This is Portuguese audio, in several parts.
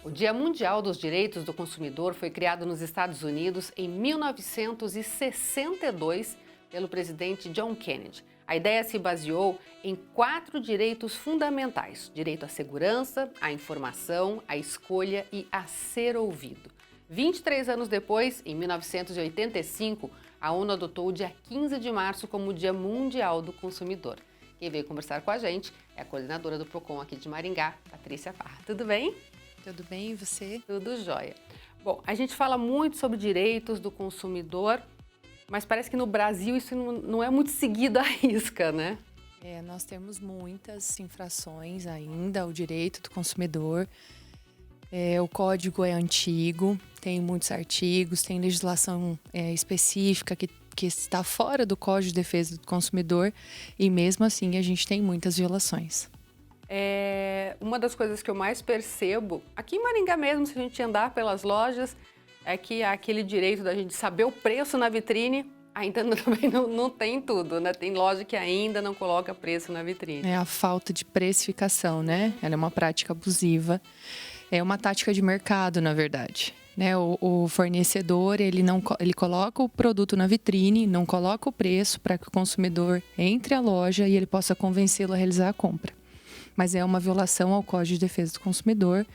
O Dia Mundial dos Direitos do Consumidor foi criado nos Estados Unidos em 1962 pelo presidente John Kennedy. A ideia se baseou em 4 direitos fundamentais: direito à segurança, à informação, à escolha e a ser ouvido. 23 anos depois, em 1985, a ONU adotou o dia 15 de março como o Dia Mundial do Consumidor. Quem veio conversar com a gente é a coordenadora do PROCON aqui de Maringá, Patrícia Parra. Tudo bem? Tudo bem, e você? Tudo jóia. Bom, a gente fala muito sobre direitos do consumidor, mas parece que no Brasil isso não é muito seguido à risca, né? Nós temos muitas infrações ainda ao direito do consumidor. O código é antigo, tem muitos artigos, tem legislação específica que está fora do Código de Defesa do Consumidor e mesmo assim a gente tem muitas violações. Uma das coisas que eu mais percebo, aqui em Maringá mesmo, se a gente andar pelas lojas, é que aquele direito da gente saber o preço na vitrine ainda também não tem tudo, né? Tem loja que ainda não coloca preço na vitrine. É a falta de precificação, né? Ela é uma prática abusiva. É uma tática de mercado, na verdade. Né? O fornecedor, ele coloca o produto na vitrine, não coloca o preço para que o consumidor entre à loja e ele possa convencê-lo a realizar a compra. Mas é uma violação ao Código de Defesa do Consumidor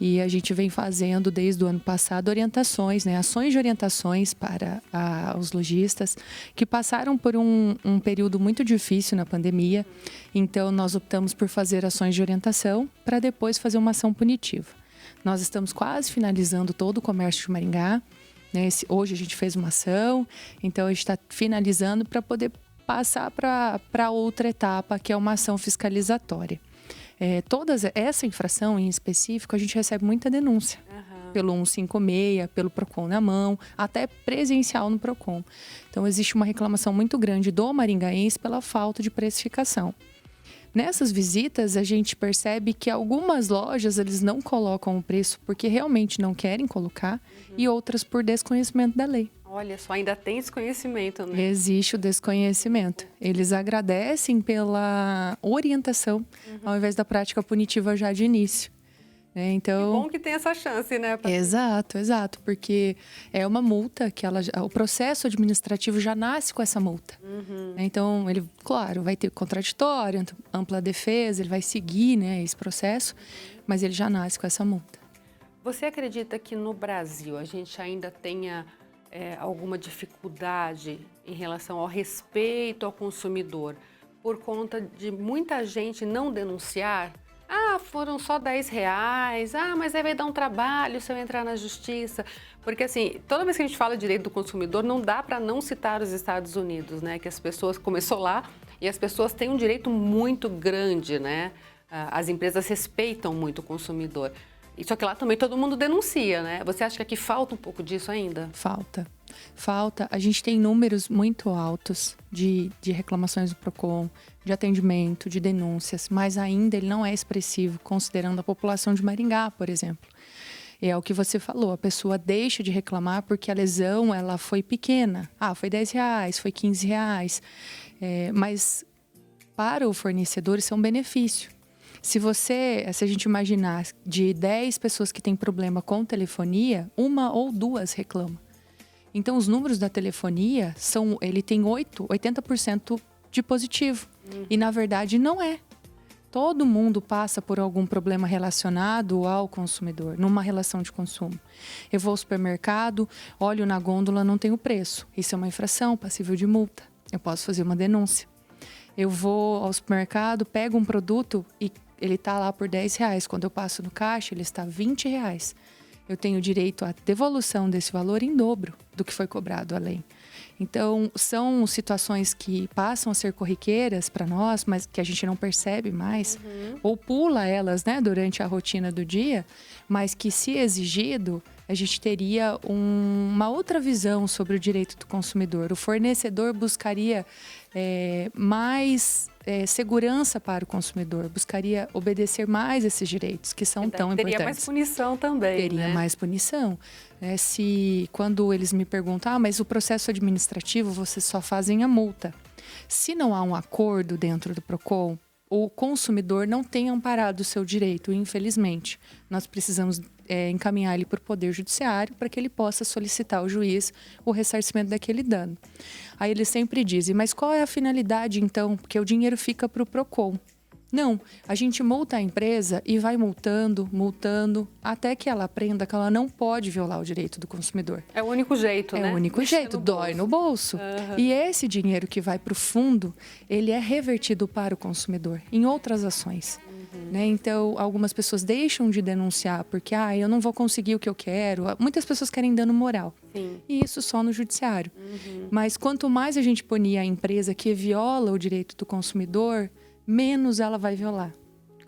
e a gente vem fazendo desde o ano passado orientações, né, ações de orientações para os lojistas que passaram por um período muito difícil na pandemia. Então, nós optamos por fazer ações de orientação para depois fazer uma ação punitiva. Nós estamos quase finalizando todo o comércio de Maringá. Né? Hoje a gente fez uma ação, então a gente está finalizando para poder passar para outra etapa, que é uma ação fiscalizatória. Toda essa infração em específico, a gente recebe muita denúncia. Pelo 156, pelo PROCON na mão, até presencial no PROCON. Então, existe uma reclamação muito grande do maringaense pela falta de precificação. Nessas visitas, a gente percebe que algumas lojas eles não colocam o preço porque realmente não querem colocar e outras por desconhecimento da lei. Olha só, ainda tem desconhecimento, né? Existe o desconhecimento. Eles agradecem pela orientação, ao invés da prática punitiva já de início. Então, que bom que tem essa chance, né, Patrícia? Exato, porque é uma multa que o processo administrativo já nasce com essa multa. Então, ele, claro, vai ter contraditório, ampla defesa, ele vai seguir, né, esse processo, mas ele já nasce com essa multa. Você acredita que no Brasil a gente ainda tenha alguma dificuldade em relação ao respeito ao consumidor por conta de muita gente não denunciar? Foram só R$10. Mas aí vai dar um trabalho se eu entrar na justiça. Porque assim, toda vez que a gente fala de direito do consumidor, não dá para não citar os Estados Unidos, né? Que as pessoas, começou lá, e as pessoas têm um direito muito grande, né? As empresas respeitam muito o consumidor. Só que lá também todo mundo denuncia, né? Você acha que aqui falta um pouco disso ainda? Falta. A gente tem números muito altos de reclamações do PROCON, de atendimento, de denúncias, mas ainda ele não é expressivo, considerando a população de Maringá, por exemplo. É o que você falou, a pessoa deixa de reclamar porque a lesão ela foi pequena. Foi R$10, foi R$15. Mas para o fornecedor isso é um benefício. Se a gente imaginar de 10 pessoas que têm problema com telefonia, 1 ou 2 reclamam. Então, os números da telefonia, ele tem 80% de positivo. E, na verdade, não é. Todo mundo passa por algum problema relacionado ao consumidor, numa relação de consumo. Eu vou ao supermercado, olho na gôndola, não tem o preço. Isso é uma infração passível de multa. Eu posso fazer uma denúncia. Eu vou ao supermercado, pego um produto e ele está lá por R$10. Quando eu passo no caixa, ele está R$20. Eu tenho direito à devolução desse valor em dobro do que foi cobrado além. Então, são situações que passam a ser corriqueiras para nós, mas que a gente não percebe mais, ou pula elas, né, durante a rotina do dia, mas que, se exigido, a gente teria uma outra visão sobre o direito do consumidor. O fornecedor buscaria mais segurança para o consumidor, buscaria obedecer mais esses direitos, que são tão importantes. Teria mais punição também, Teria mais punição. Quando eles me perguntam, mas o processo administrativo vocês só fazem a multa. Se não há um acordo dentro do PROCON, o consumidor não tem amparado o seu direito, infelizmente. Nós precisamos encaminhar ele para o Poder Judiciário para que ele possa solicitar ao juiz o ressarcimento daquele dano. Aí eles sempre dizem, mas qual é a finalidade então? Porque o dinheiro fica para o PROCON. Não, a gente multa a empresa e vai multando, até que ela aprenda que ela não pode violar o direito do consumidor. É o único jeito, né? É o único jeito, dói no bolso. E esse dinheiro que vai para o fundo, ele é revertido para o consumidor em outras ações. Né? Então, algumas pessoas deixam de denunciar porque eu não vou conseguir o que eu quero. Muitas pessoas querem dano moral. Sim. E isso só no judiciário. Mas quanto mais a gente punir a empresa que viola o direito do consumidor, menos ela vai violar.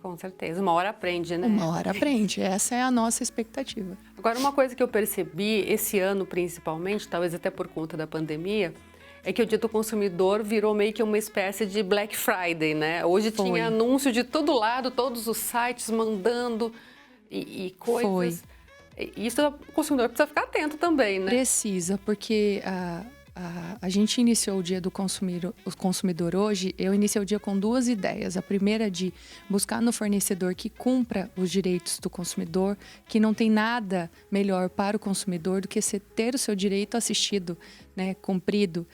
Com certeza. Uma hora aprende, né? Uma hora aprende. Essa é a nossa expectativa. Agora, uma coisa que eu percebi esse ano, principalmente, talvez até por conta da pandemia, é que o Dia do Consumidor virou meio que uma espécie de Black Friday, né? Hoje tinha anúncio de todo lado, todos os sites mandando e coisas. E isso o consumidor precisa ficar atento também, né? Precisa, porque a gente iniciou o Dia do Consumidor hoje, eu iniciei o dia com 2 ideias. A primeira de buscar no fornecedor que cumpra os direitos do consumidor, que não tem nada melhor para o consumidor do que ter o seu direito assistido, né, cumprido,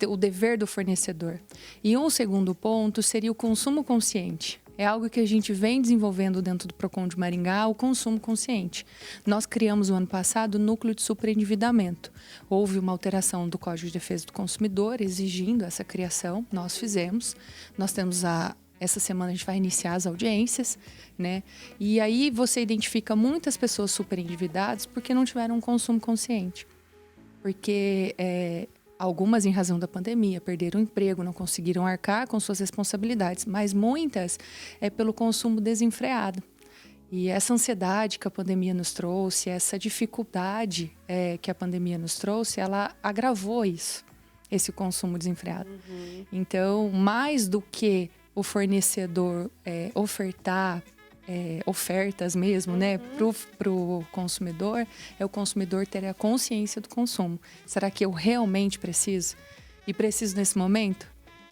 o dever do fornecedor. E um segundo ponto seria o consumo consciente. É algo que a gente vem desenvolvendo dentro do PROCON de Maringá, o consumo consciente. Nós criamos no ano passado o núcleo de superendividamento. Houve uma alteração do Código de Defesa do Consumidor exigindo essa criação, nós fizemos. Nós temos essa semana a gente vai iniciar as audiências, né? E aí você identifica muitas pessoas superendividadas porque não tiveram um consumo consciente. Porque algumas, em razão da pandemia, perderam o emprego, não conseguiram arcar com suas responsabilidades, mas muitas é pelo consumo desenfreado. E essa ansiedade que a pandemia nos trouxe, essa dificuldade que a pandemia nos trouxe, ela agravou isso, esse consumo desenfreado. Então, mais do que o fornecedor ofertar ofertas mesmo, né, pro consumidor, é o consumidor ter a consciência do consumo. Será que eu realmente preciso? E preciso nesse momento?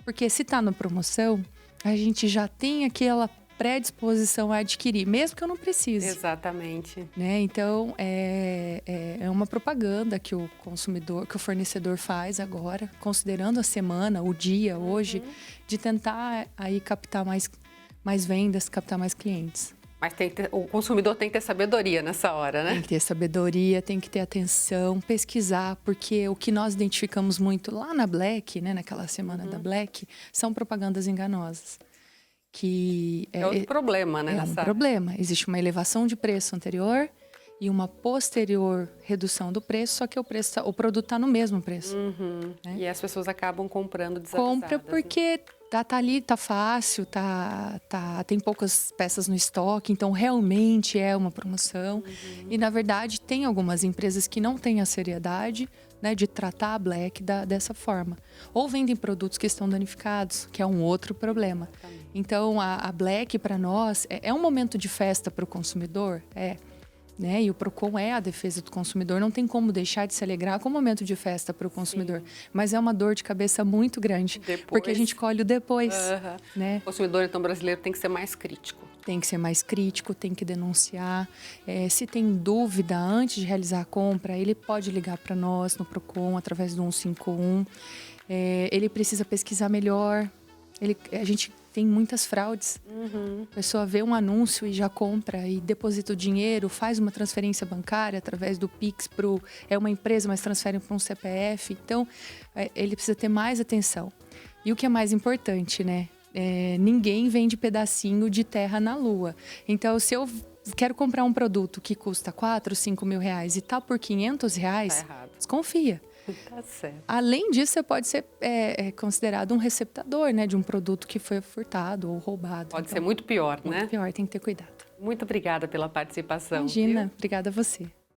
Porque se está na promoção, a gente já tem aquela predisposição a adquirir, mesmo que eu não precise. Exatamente. Né? Então, é uma propaganda que o consumidor, que o fornecedor faz agora, considerando a semana, o dia, hoje, de tentar aí captar mais vendas, captar mais clientes. Mas o consumidor tem que ter sabedoria nessa hora, né? Tem que ter sabedoria, tem que ter atenção, pesquisar, porque o que nós identificamos muito lá na Black, né, naquela semana da Black, são propagandas enganosas. Que é outro problema, né? É um problema. Existe uma elevação de preço anterior e uma posterior redução do preço, só que o produto está no mesmo preço. Né? E as pessoas acabam comprando desavisadas. Compra porque tá ali, tá fácil, tem poucas peças no estoque, então realmente é uma promoção. E, na verdade, tem algumas empresas que não têm a seriedade, né, de tratar a Black dessa forma. Ou vendem produtos que estão danificados, que é um outro problema. Então, a Black, para nós, é um momento de festa para o consumidor? Né? E o PROCON é a defesa do consumidor, não tem como deixar de se alegrar com o momento de festa para o consumidor. Mas é uma dor de cabeça muito grande, porque a gente colhe o depois. Né? O consumidor, então, brasileiro tem que ser mais crítico. Tem que ser mais crítico, tem que denunciar. Se tem dúvida antes de realizar a compra, ele pode ligar para nós no PROCON através do 151. Ele precisa pesquisar melhor. A gente tem muitas fraudes. A pessoa vê um anúncio e já compra e deposita o dinheiro, faz uma transferência bancária através do Pix é uma empresa, mas transfere para um CPF. Então, ele precisa ter mais atenção. E o que é mais importante, né? Ninguém vende pedacinho de terra na lua. Então, se eu quero comprar um produto que custa 4, 5 mil reais e tá por 500 reais, desconfia. Tá certo. Além disso, você pode ser considerado um receptador, né, de um produto que foi furtado ou roubado. Pode ser muito pior, né? Muito pior, tem que ter cuidado. Muito obrigada pela participação. Imagina, obrigada a você.